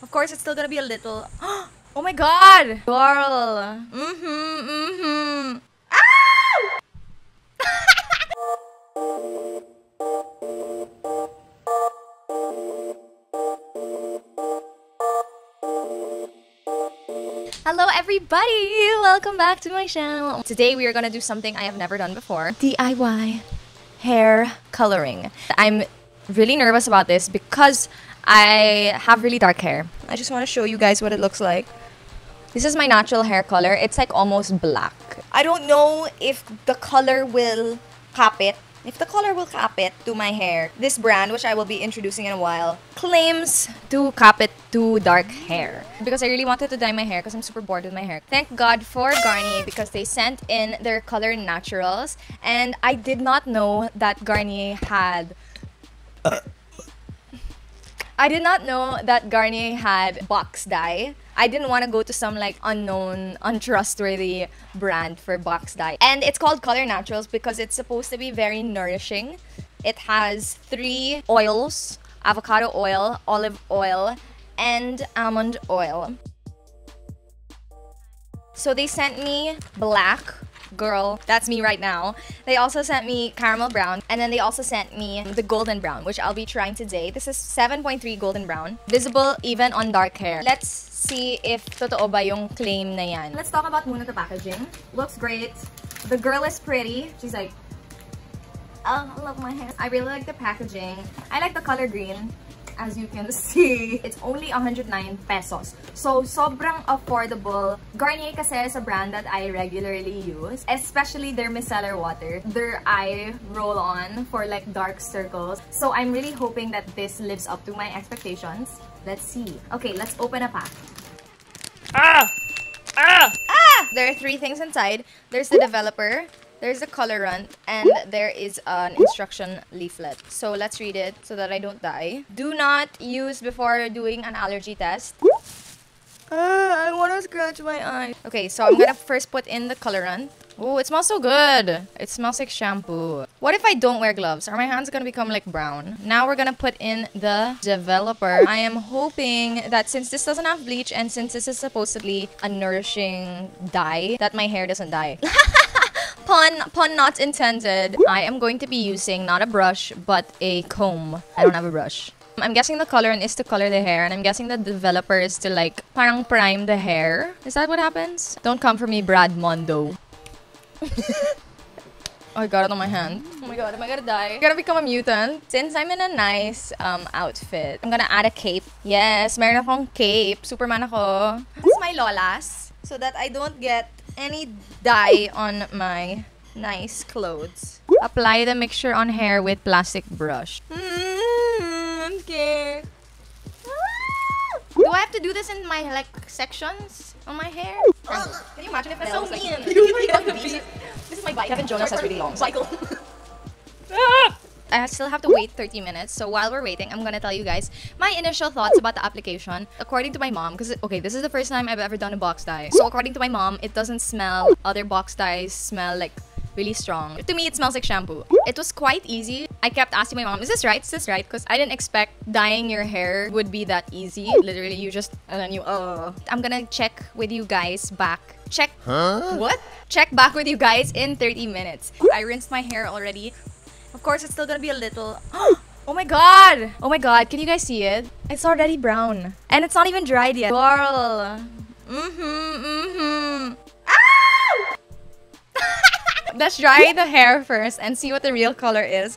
Of course, it's still gonna be a little... Oh my god! Girl! Ah! Hello everybody! Welcome back to my channel. Today we are gonna do something I have never done before. DIY hair coloring. I'm really nervous about this because I have really dark hair. I just want to show you guys what it looks like. This is my natural hair color. It's like almost black. I don't know if the color will cap it. If the color will cap it to my hair. This brand, which I will be introducing in a while, claims to cap it to dark hair. Because I really wanted to dye my hair because I'm super bored with my hair. Thank God for Garnier because they sent in their Color Naturals. And I did not know that Garnier had... I did not know that Garnier had box dye. I didn't want to go to some like unknown, untrustworthy brand for box dye. And it's called Color Naturals because it's supposed to be very nourishing. It has 3 oils: avocado oil, olive oil, and almond oil. So they sent me black. Girl, that's me right now. They also sent me caramel brown, and then they also sent me the golden brown, which I'll be trying today. This is 7.3 golden brown, visible even on dark hair. Let's see if totoo ba yung claim na yan. Let's talk about muna the packaging. Looks great. The girl is pretty. She's like, oh, I love my hair. I really like the packaging. I like the color green. As you can see, it's only 109 pesos. So, sobrang affordable. Garnier kasi is a brand that I regularly use. Especially their micellar water. Their eye roll-on for like dark circles. So, I'm really hoping that this lives up to my expectations. Let's see. Okay, let's open a pack. Ah! Ah! Ah! There are 3 things inside. There's the developer. There's a colorant, and there is an instruction leaflet. So let's read it so that I don't die. Do not use before doing an allergy test. I want to scratch my eye. Okay, so I'm gonna first put in the colorant. Oh, it smells so good. It smells like shampoo. What if I don't wear gloves? Are my hands gonna become like brown? Now we're gonna put in the developer. I am hoping that since this doesn't have bleach and since this is supposedly a nourishing dye, that my hair doesn't die. Pun not intended. I am going to be using not a brush, but a comb. I don't have a brush. I'm guessing the colorant is to color the hair, and I'm guessing the developer is to like parang prime the hair. Is that what happens? Don't come for me, Brad Mondo. Oh, I got it on my hand. Oh my god, am I gonna die? I'm gonna become a mutant. Since I'm in a nice outfit, I'm gonna add a cape. Yes, meron akong cape. Superman ako. This is my lolas, so that I don't get any dye on my nice clothes. Apply the mixture on hair with plastic brush. I'm scared. Do I have to do this in my like sections on my hair? Can you imagine if that's so mean? This is my bike. Kevin Jonas has really long cycle. I still have to wait 30 minutes. So while we're waiting, I'm gonna tell you guys my initial thoughts about the application. According to my mom, because okay, this is the first time I've ever done a box dye. So according to my mom, it doesn't smell. Other box dyes smell like really strong. To me, it smells like shampoo. It was quite easy. I kept asking my mom, is this right? Is this right? Because I didn't expect dyeing your hair would be that easy. Literally, you just, and then you, I'm gonna check with you guys back. Check. Huh? What? Check back with you guys in 30 minutes. I rinsed my hair already. Of course, it's still gonna be a little... Oh my god! Oh my god, can you guys see it? It's already brown. And it's not even dried yet. Girl! Ah! Let's dry the hair first and see what the real color is.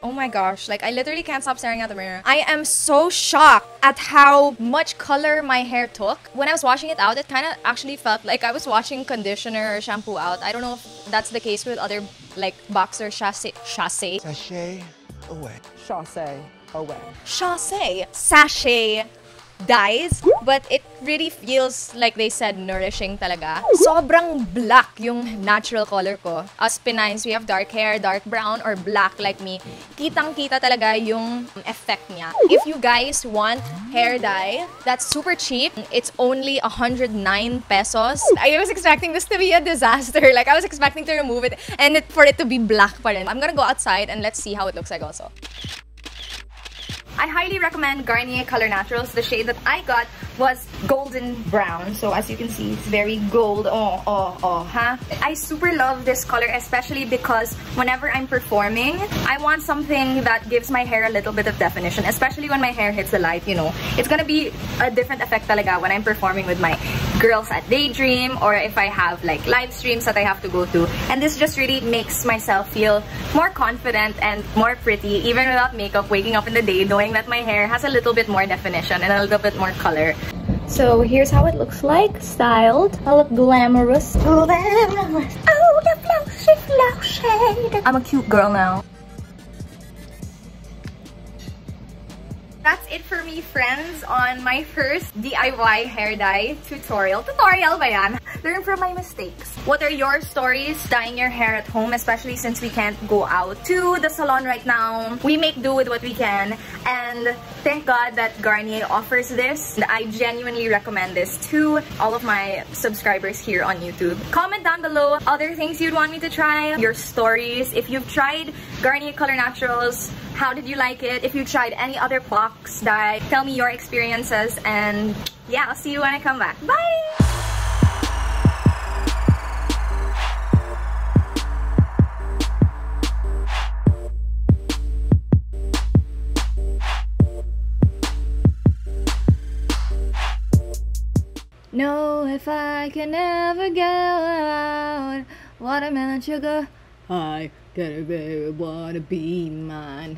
Oh my gosh, like I literally can't stop staring at the mirror. I am so shocked at how much color my hair took. When I was washing it out, it kind of actually felt like I was washing conditioner or shampoo out. I don't know if that's the case with other like boxer sachet dyes, but it really feels like they said nourishing talaga. Sobrang black yung natural color ko. Us Pinayns, we have dark hair, dark brown, or black like me. Kitang-kita talaga yung effect niya. If you guys want hair dye that's super cheap, it's only 109 pesos. I was expecting this to be a disaster. Like, I was expecting to remove it and for it to be black pa rin. I'm gonna go outside and let's see how it looks like also. I highly recommend Garnier Color Naturals. The shade that I got was golden brown. So as you can see, it's very gold. Huh? I super love this color, especially because whenever I'm performing, I want something that gives my hair a little bit of definition, especially when my hair hits the light, you know. It's gonna be a different effect talaga when I'm performing with my girls at Daydream, or if I have like live streams that I have to go to. And this just really makes myself feel more confident and more pretty, even without makeup, waking up in the day knowing that my hair has a little bit more definition and a little bit more color. So here's how it looks like, styled. I look glamorous. Glamorous. Oh, the flow shade. I'm a cute girl now. That's it for me, friends, on my first DIY hair dye tutorial. Tutorial ba yan? Learn from my mistakes. What are your stories dyeing your hair at home, especially since we can't go out to the salon right now? We make do with what we can, and thank God that Garnier offers this. I genuinely recommend this to all of my subscribers here on YouTube. Comment down below other things you'd want me to try, your stories. If you've tried Garnier Color Naturals, how did you like it? If you tried any other box dye, tell me your experiences, and yeah, I'll see you when I come back. Bye! Know if I can ever go out, watermelon sugar, I gotta wanna be mine.